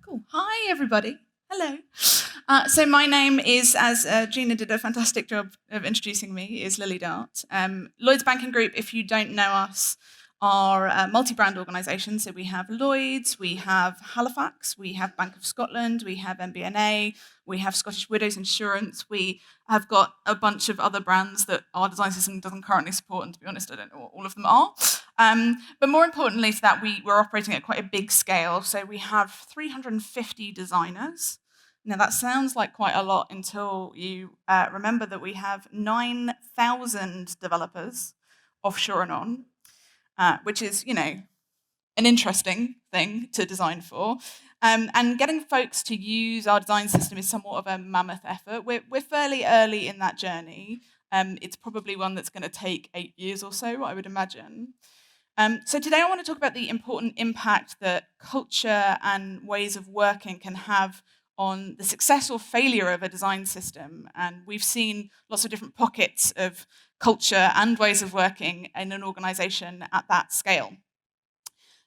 Cool. Hi, everybody. Hello. So my name is, as Gina did a fantastic job of introducing me, is Lily Dart. Lloyds Banking Group, if you don't know us, are a multi-brand organisation. So we have Lloyds, we have Halifax, we have Bank of Scotland, we have MBNA, we have Scottish Widows Insurance. We have got a bunch of other brands that our design system doesn't currently support, and to be honest, I don't know what all of them are. But more importantly to that, we're operating at quite a big scale. So we have 350 designers. Now, that sounds like quite a lot until you remember that we have 9,000 developers offshore and on, which is, an interesting thing to design for. And getting folks to use our design system is somewhat of a mammoth effort. We're fairly early in that journey. It's probably one that's going to take 8 years or so, I would imagine. So today I want to talk about the important impact that culture and ways of working can have on the success or failure of a design system. And we've seen lots of different pockets of culture and ways of working in an organisation at that scale.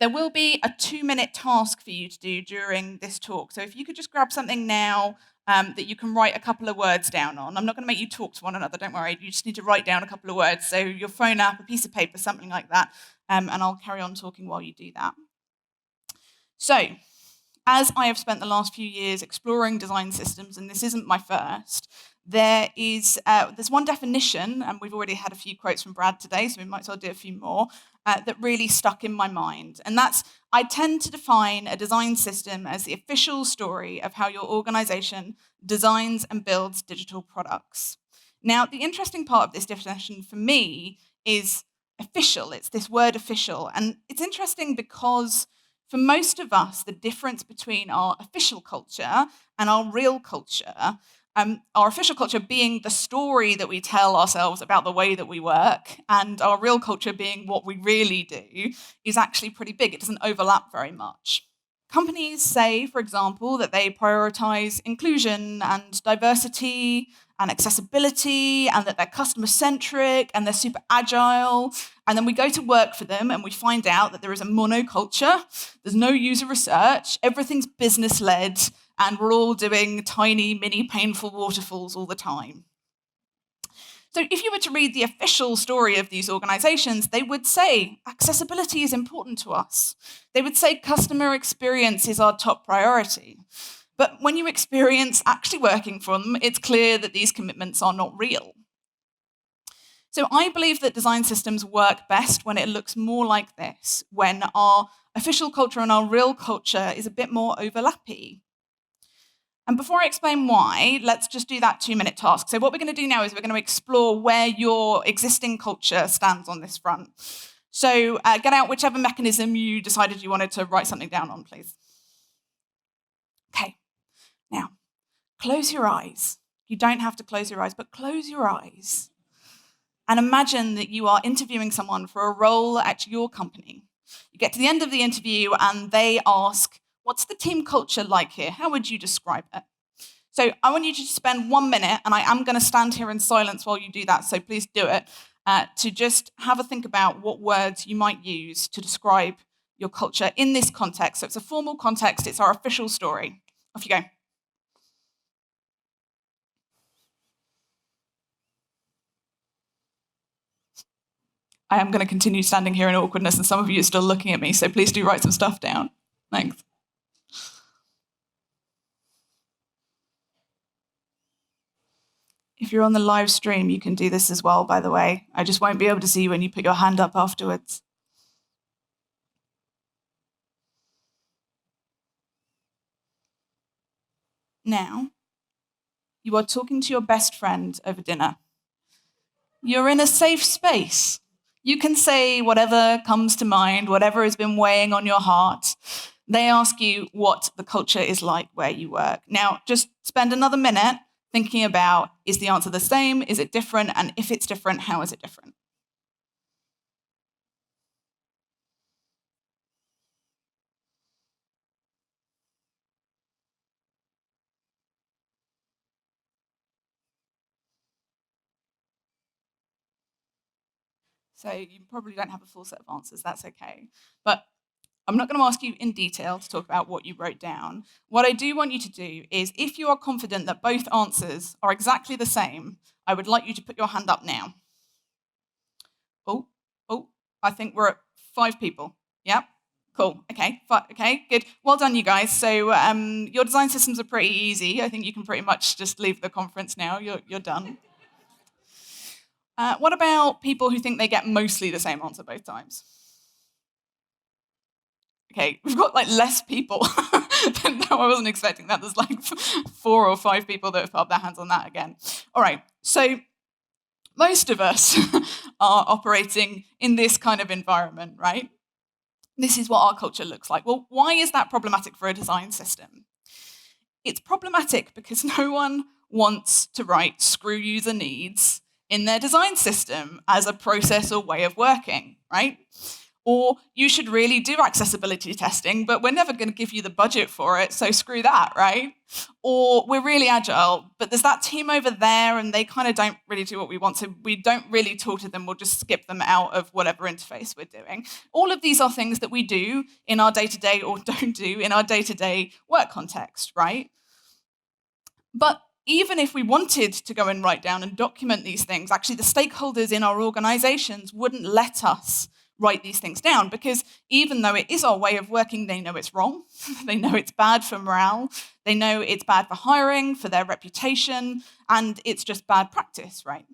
There will be a 2-minute task for you to do during this talk. So if you could just grab something now that you can write a couple of words down on. I'm not going to make you talk to one another, don't worry. You just need to write down a couple of words. So your phone app, a piece of paper, something like that. And I'll carry on talking while you do that. So, as I have spent the last few years exploring design systems, and this isn't my first, there's one definition, and we've already had a few quotes from Brad today, so we might as well do a few more, that really stuck in my mind. And that's, I tend to define a design system as the official story of how your organization designs and builds digital products. Now, the interesting part of this definition for me is official. It's this word official. And it's interesting because for most of us, the difference between our official culture and our real culture, our official culture being the story that we tell ourselves about the way that we work, and our real culture being what we really do, is actually pretty big. It doesn't overlap very much. Companies say, for example, that they prioritize inclusion and diversity and accessibility and that they're customer centric and they're super agile. And then we go to work for them and we find out that there is a monoculture, there's no user research, everything's business led, and we're all doing tiny, mini, painful waterfalls all the time. So if you were to read the official story of these organizations, they would say accessibility is important to us. They would say customer experience is our top priority. But when you experience actually working for them, it's clear that these commitments are not real. So I believe that design systems work best when it looks more like this, when our official culture and our real culture is a bit more overlappy. And before I explain why, let's just do that 2-minute task. So what we're going to do now is we're going to explore where your existing culture stands on this front. So get out whichever mechanism you decided you wanted to write something down on, please. Okay, now, close your eyes. You don't have to close your eyes, but close your eyes. And imagine that you are interviewing someone for a role at your company. You get to the end of the interview and they ask, what's the team culture like here? How would you describe it? So I want you to spend 1 minute, and I am going to stand here in silence while you do that, so please do it, to just have a think about what words you might use to describe your culture in this context. So it's a formal context, it's our official story. Off you go. I am going to continue standing here in awkwardness, and some of you are still looking at me, so please do write some stuff down. Thanks. If you're on the live stream, you can do this as well, by the way. I just won't be able to see you when you put your hand up afterwards. Now, you are talking to your best friend over dinner. You're in a safe space. You can say whatever comes to mind, whatever has been weighing on your heart. They ask you what the culture is like where you work. Now, just spend another minute thinking about, is the answer the same? Is it different? And if it's different, how is it different? So you probably don't have a full set of answers. That's okay. But I'm not going to ask you in detail to talk about what you wrote down. What I do want you to do is, if you are confident that both answers are exactly the same, I would like you to put your hand up now. Oh, I think we're at 5 people. Yep. Cool. Okay. Okay. Good. Well done, you guys. So your design systems are pretty easy. I think you can pretty much just leave the conference now. You're done. What about people who think they get mostly the same answer both times? Okay, we've got like less people. No, I wasn't expecting that. There's like 4 or 5 people that have put up their hands on that again. All right. So most of us are operating in this kind of environment, right? This is what our culture looks like. Well, why is that problematic for a design system? It's problematic because no one wants to write screw user needs in their design system as a process or way of working, right? Or you should really do accessibility testing, but we're never going to give you the budget for it, so screw that, right? Or we're really agile, but there's that team over there and they kind of don't really do what we want, so we don't really talk to them, we'll just skip them out of whatever interface we're doing. All of these are things that we do in our day-to-day or don't do in our day-to-day work context, right? But even if we wanted to go and write down and document these things, actually the stakeholders in our organizations wouldn't let us write these things down, because even though it is our way of working, they know it's wrong. They know it's bad for morale. They know it's bad for hiring, for their reputation, and it's just bad practice, right?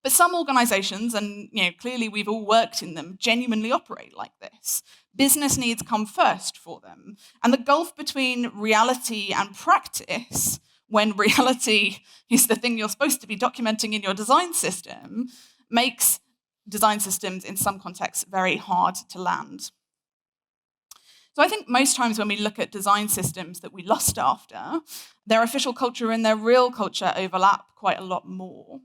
But some organizations, and clearly we've all worked in them, genuinely operate like this. Business needs come first for them. And the gulf between reality and practice, when reality is the thing you're supposed to be documenting in your design system, makes design systems in some contexts very hard to land. So I think most times when we look at design systems that we lust after, their official culture and their real culture overlap quite a lot more.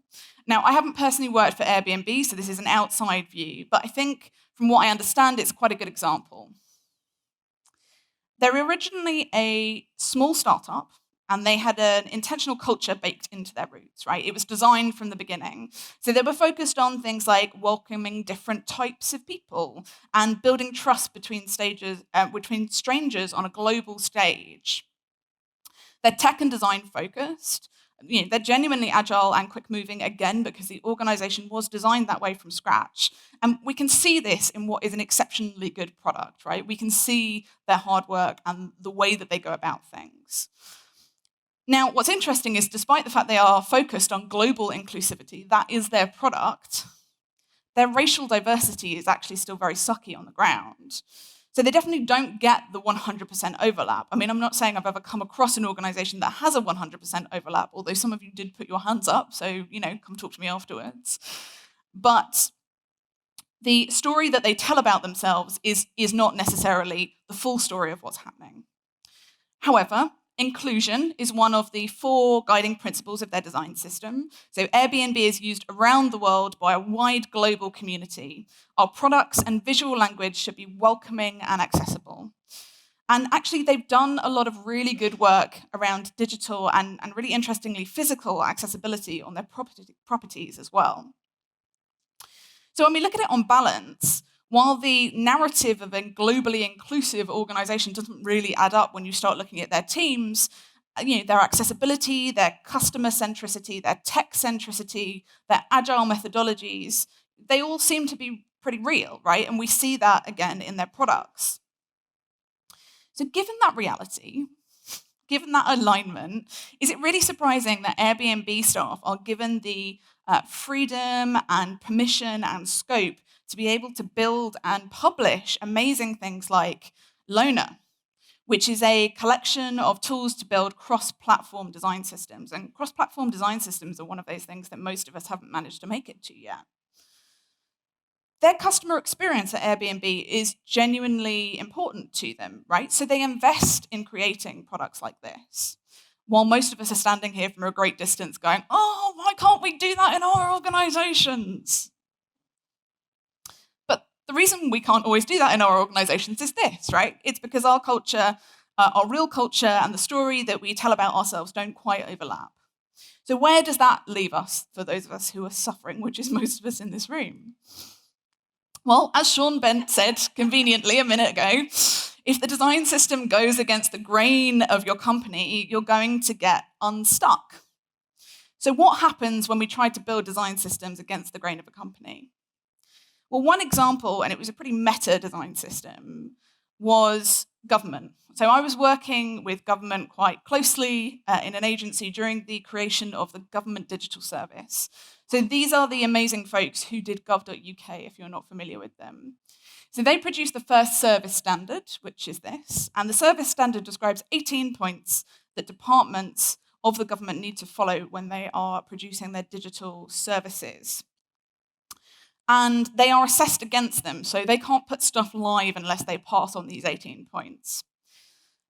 Now, I haven't personally worked for Airbnb, so this is an outside view, but I think from what I understand, it's quite a good example. They're originally a small startup, and they had an intentional culture baked into their roots, right? It was designed from the beginning. So they were focused on things like welcoming different types of people and building trust between strangers on a global stage. They're tech and design focused. They're genuinely agile and quick moving, again, because the organization was designed that way from scratch. And we can see this in what is an exceptionally good product, right? We can see their hard work and the way that they go about things. Now, what's interesting is, despite the fact they are focused on global inclusivity, that is their product, their racial diversity is actually still very sucky on the ground. So they definitely don't get the 100% overlap. I mean, I'm not saying I've ever come across an organization that has a 100% overlap, although some of you did put your hands up, so, come talk to me afterwards. But the story that they tell about themselves is not necessarily the full story of what's happening. However, inclusion is one of the 4 guiding principles of their design system. So Airbnb is used around the world by a wide global community. Our products and visual language should be welcoming and accessible. And actually, they've done a lot of really good work around digital and really interestingly, physical accessibility on their properties as well. So when we look at it on balance, while the narrative of a globally inclusive organization doesn't really add up when you start looking at their teams, their accessibility, their customer centricity, their tech centricity, their agile methodologies, they all seem to be pretty real, right? And we see that again in their products. So given that reality, given that alignment, is it really surprising that Airbnb staff are given the freedom and permission and scope to be able to build and publish amazing things like Loner, which is a collection of tools to build cross-platform design systems. And cross-platform design systems are one of those things that most of us haven't managed to make it to yet. Their customer experience at Airbnb is genuinely important to them, right? So they invest in creating products like this, while most of us are standing here from a great distance going, oh, why can't we do that in our organizations? But the reason we can't always do that in our organizations is this, right? It's because our culture, our real culture and the story that we tell about ourselves don't quite overlap. So where does that leave us for those of us who are suffering, which is most of us in this room? Well, as Sean Bent said conveniently a minute ago, if the design system goes against the grain of your company, you're going to get unstuck. So what happens when we try to build design systems against the grain of a company? Well, one example, and it was a pretty meta design system, was government. So I was working with government quite closely in an agency during the creation of the Government Digital Service. So these are the amazing folks who did gov.uk, if you're not familiar with them. So they produced the first service standard, which is this, and the service standard describes 18 points that departments of the government need to follow when they are producing their digital services. And they are assessed against them, so they can't put stuff live unless they pass on these 18 points.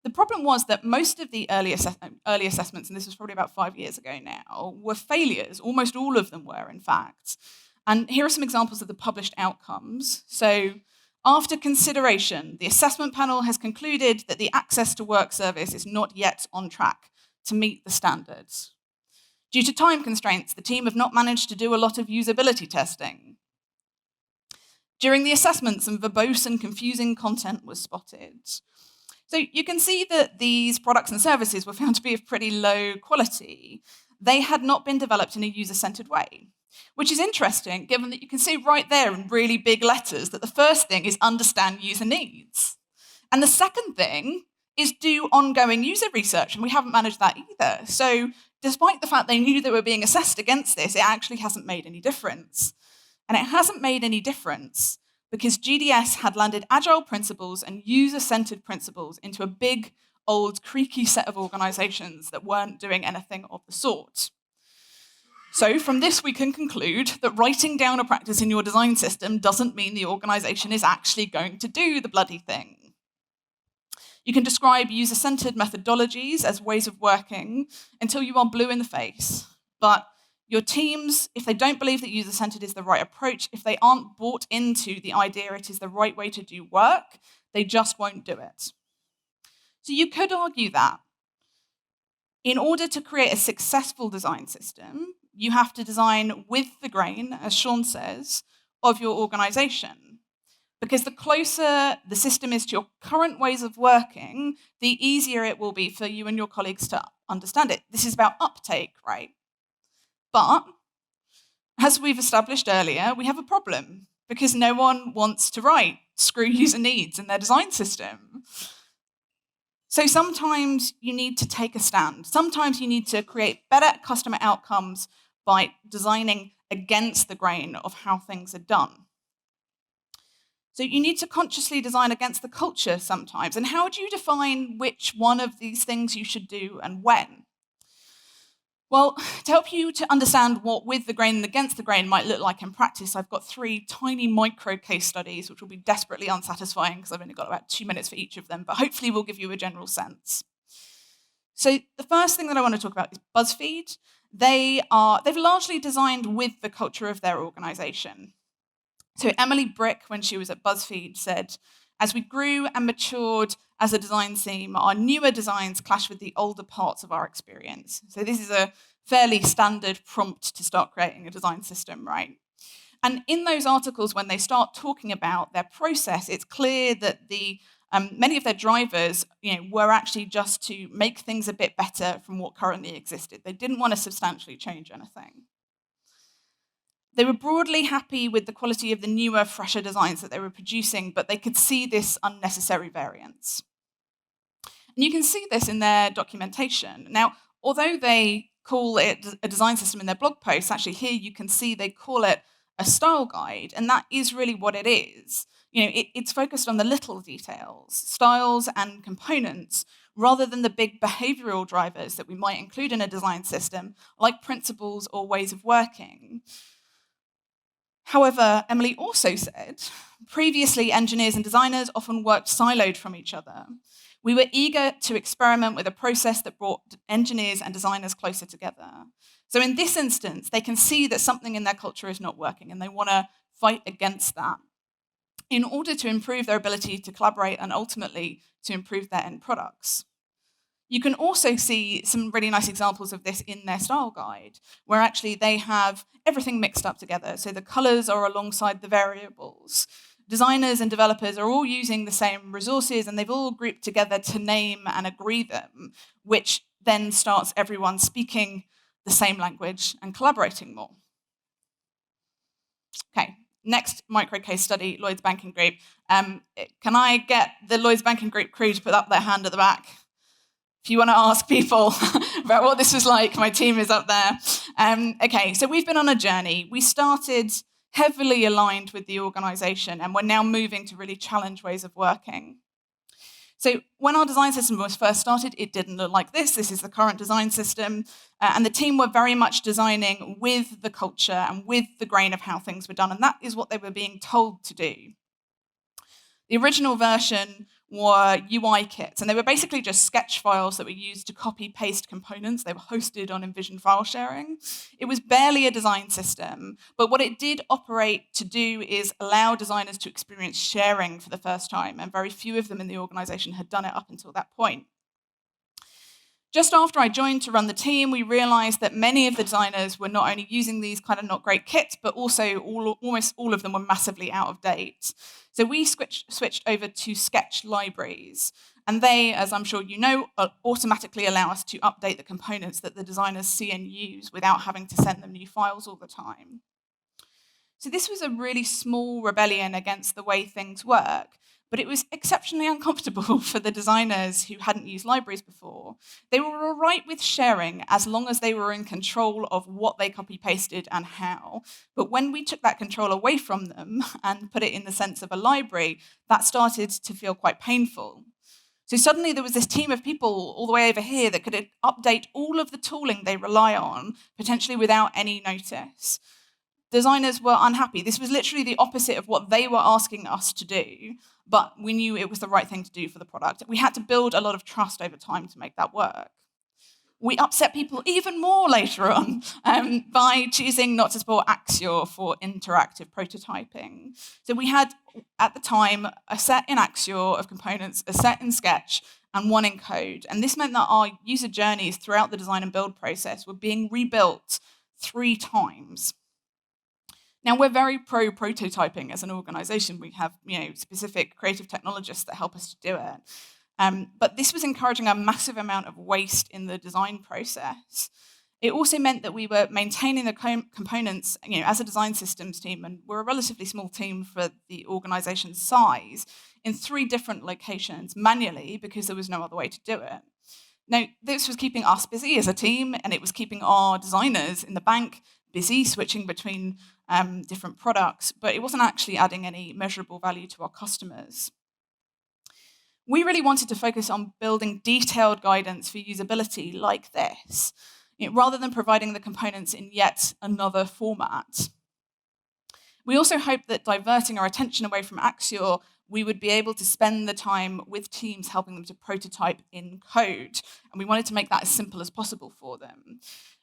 The problem was that most of the early assessments, and this was probably about 5 years ago now, were failures. Almost all of them were, in fact. And here are some examples of the published outcomes. So after consideration, the assessment panel has concluded that the Access to Work service is not yet on track to meet the standards. Due to time constraints, the team have not managed to do a lot of usability testing. During the assessment, some verbose and confusing content was spotted. So you can see that these products and services were found to be of pretty low quality. They had not been developed in a user-centered way, which is interesting given that you can see right there in really big letters that the first thing is understand user needs. And the second thing is do ongoing user research, and we haven't managed that either. So despite the fact they knew they were being assessed against this, it actually hasn't made any difference. And it hasn't made any difference because GDS had landed agile principles and user-centered principles into a big, old, creaky set of organizations that weren't doing anything of the sort. So from this, we can conclude that writing down a practice in your design system doesn't mean the organization is actually going to do the bloody thing. You can describe user-centered methodologies as ways of working until you are blue in the face. But your teams, if they don't believe that user-centered is the right approach, if they aren't bought into the idea it is the right way to do work, they just won't do it. So you could argue that in order to create a successful design system, you have to design with the grain, as Sean says, of your organization. Because the closer the system is to your current ways of working, the easier it will be for you and your colleagues to understand it. This is about uptake, right? But as we've established earlier, we have a problem because no one wants to write screw user needs in their design system. So sometimes you need to take a stand. Sometimes you need to create better customer outcomes by designing against the grain of how things are done. So you need to consciously design against the culture sometimes. And how do you define which one of these things you should do and when? Well, to help you to understand what with the grain and against the grain might look like in practice, I've got 3 tiny micro case studies, which will be desperately unsatisfying because I've only got about 2 minutes for each of them, but hopefully will give you a general sense. So the first thing that I want to talk about is BuzzFeed. They've largely designed with the culture of their organization. So Emily Brick, when she was at BuzzFeed, said, "As we grew and matured as a design team, our newer designs clash with the older parts of our experience." So this is a fairly standard prompt to start creating a design system, right? And in those articles, when they start talking about their process, it's clear that many of their drivers, were actually just to make things a bit better from what currently existed. They didn't want to substantially change anything. They were broadly happy with the quality of the newer, fresher designs that they were producing, but they could see this unnecessary variance. And you can see this in their documentation. Now, although they call it a design system in their blog posts, actually here you can see they call it a style guide, and that is really what it is. It's focused on the little details, styles and components, rather than the big behavioral drivers that we might include in a design system, like principles or ways of working. However, Emily also said, previously engineers and designers often worked siloed from each other. We were eager to experiment with a process that brought engineers and designers closer together. So in this instance, they can see that something in their culture is not working and they want to fight against that in order to improve their ability to collaborate and ultimately to improve their end products. You can also see some really nice examples of this in their style guide, where actually they have everything mixed up together. So the colors are alongside the variables. Designers and developers are all using the same resources, and they've all grouped together to name and agree them, which then starts everyone speaking the same language and collaborating more. Okay, next micro case study, Lloyds Banking Group. Can I get the Lloyds Banking Group crew to put up their hand at the back? If you want to ask people about what this was like, my team is up there. Okay, so we've been on a journey. We started heavily aligned with the organisation, and we're now moving to really challenge ways of working. So when our design system was first started, it didn't look like this. This is the current design system. And the team were very much designing with the culture and with the grain of how things were done. And that is what they were being told to do. The original version were UI kits, and they were basically just sketch files that were used to copy-paste components. They were hosted on Envision file sharing. It was barely a design system, but what it did operate to do is allow designers to experience sharing for the first time, and very few of them in the organization had done it up until that point. Just after I joined to run the team, we realized that many of the designers were not only using these kind of not great kits, but also almost all of them were massively out of date. So we switched over to sketch libraries. And they, as I'm sure you know, automatically allow us to update the components that the designers see and use without having to send them new files all the time. So this was a really small rebellion against the way things work, but it was exceptionally uncomfortable for the designers who hadn't used libraries before. They were all right with sharing as long as they were in control of what they copy-pasted and how. But when we took that control away from them and put it in the sense of a library, that started to feel quite painful. So suddenly there was this team of people all the way over here that could update all of the tooling they rely on, potentially without any notice. Designers were unhappy. This was literally the opposite of what they were asking us to do, but we knew it was the right thing to do for the product. We had to build a lot of trust over time to make that work. We upset people even more later on by choosing not to support Axior for interactive prototyping. So we had, at the time, a set in Axior of components, a set in Sketch, and one in code. And this meant that our user journeys throughout the design and build process were being rebuilt 3 times. Now, we're very pro-prototyping as an organization. We have specific creative technologists that help us to do it. But this was encouraging a massive amount of waste in the design process. It also meant that we were maintaining the components as a design systems team, and we're a relatively small team for the organization's size, in 3 different locations manually because there was no other way to do it. Now, this was keeping us busy as a team, and it was keeping our designers in the bank busy switching between different products, but it wasn't actually adding any measurable value to our customers. We really wanted to focus on building detailed guidance for usability like this, rather than providing the components in yet another format. We also hoped that diverting our attention away from Axior, we would be able to spend the time with teams helping them to prototype in code, and we wanted to make that as simple as possible for them.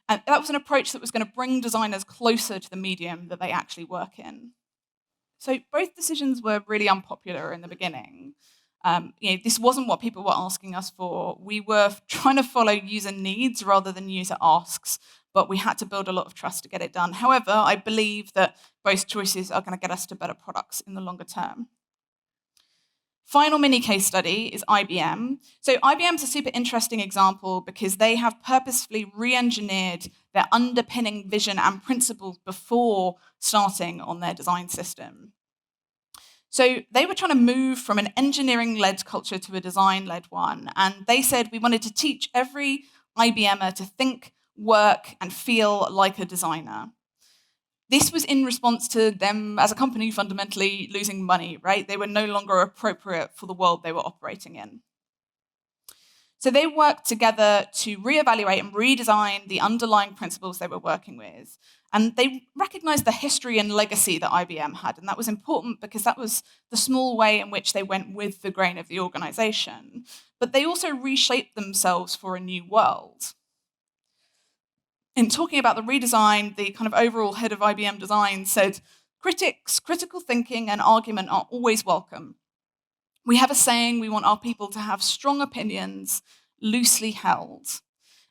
And that was an approach that was going to bring designers closer to the medium that they actually work in. So both decisions were really unpopular in the beginning. This wasn't what people were asking us for. We were trying to follow user needs rather than user asks, but we had to build a lot of trust to get it done. However, I believe that both choices are going to get us to better products in the longer term. Final mini case study is IBM. So IBM is a super interesting example because they have purposefully re-engineered their underpinning vision and principles before starting on their design system. So they were trying to move from an engineering-led culture to a design-led one, and they said we wanted to teach every IBMer to think, work, and feel like a designer. This was in response to them as a company fundamentally losing money, right? They were no longer appropriate for the world they were operating in. So they worked together to reevaluate and redesign the underlying principles they were working with. And they recognized the history and legacy that IBM had. And that was important because that was the small way in which they went with the grain of the organization. But they also reshaped themselves for a new world. In talking about the redesign, the kind of overall head of IBM design said, critics, critical thinking, and argument are always welcome. We have a saying, we want our people to have strong opinions, loosely held.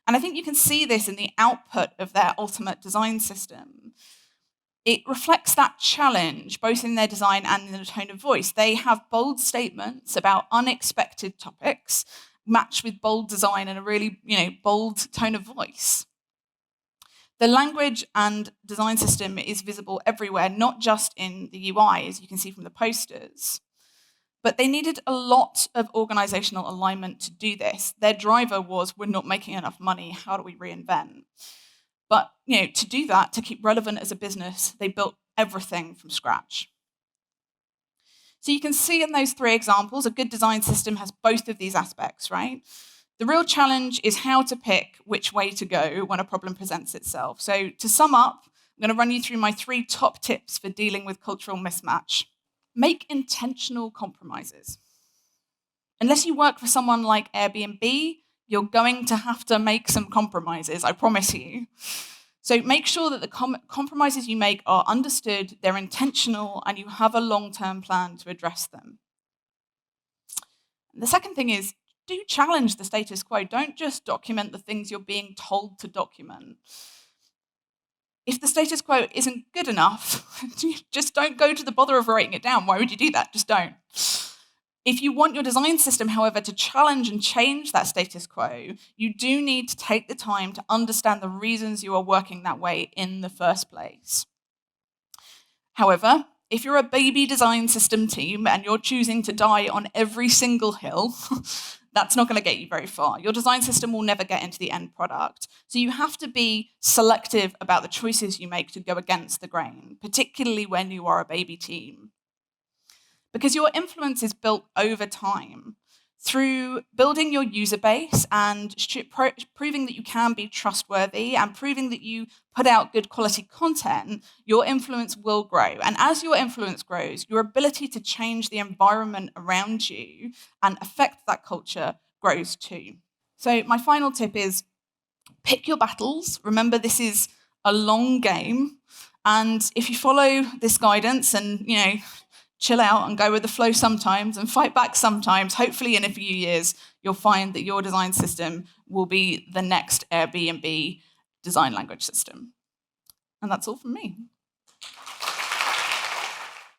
And I think you can see this in the output of their ultimate design system. It reflects that challenge, both in their design and in the tone of voice. They have bold statements about unexpected topics, matched with bold design and a really, bold tone of voice. The language and design system is visible everywhere, not just in the UI, as you can see from the posters. But they needed a lot of organizational alignment to do this. Their driver was, we're not making enough money, how do we reinvent? But to do that, to keep relevant as a business, they built everything from scratch. So you can see in those three examples, a good design system has both of these aspects, right? The real challenge is how to pick which way to go when a problem presents itself. So to sum up, I'm going to run you through my 3 top tips for dealing with cultural mismatch. Make intentional compromises. Unless you work for someone like Airbnb, you're going to have to make some compromises, I promise you. So make sure that the compromises you make are understood, they're intentional, and you have a long-term plan to address them. The second thing is, do challenge the status quo. Don't just document the things you're being told to document. If the status quo isn't good enough, just don't go to the bother of writing it down. Why would you do that? Just don't. If you want your design system, however, to challenge and change that status quo, you do need to take the time to understand the reasons you are working that way in the first place. However, if you're a baby design system team and you're choosing to die on every single hill, that's not going to get you very far. Your design system will never get into the end product. So you have to be selective about the choices you make to go against the grain, particularly when you are a baby team. Because your influence is built over time through building your user base and proving that you can be trustworthy and proving that you put out good quality content, your influence will grow. And as your influence grows, your ability to change the environment around you and affect that culture grows too. So my final tip is pick your battles. Remember, this is a long game. And if you follow this guidance and, chill out and go with the flow sometimes and fight back sometimes, hopefully in a few years, you'll find that your design system will be the next Airbnb design language system. And that's all from me.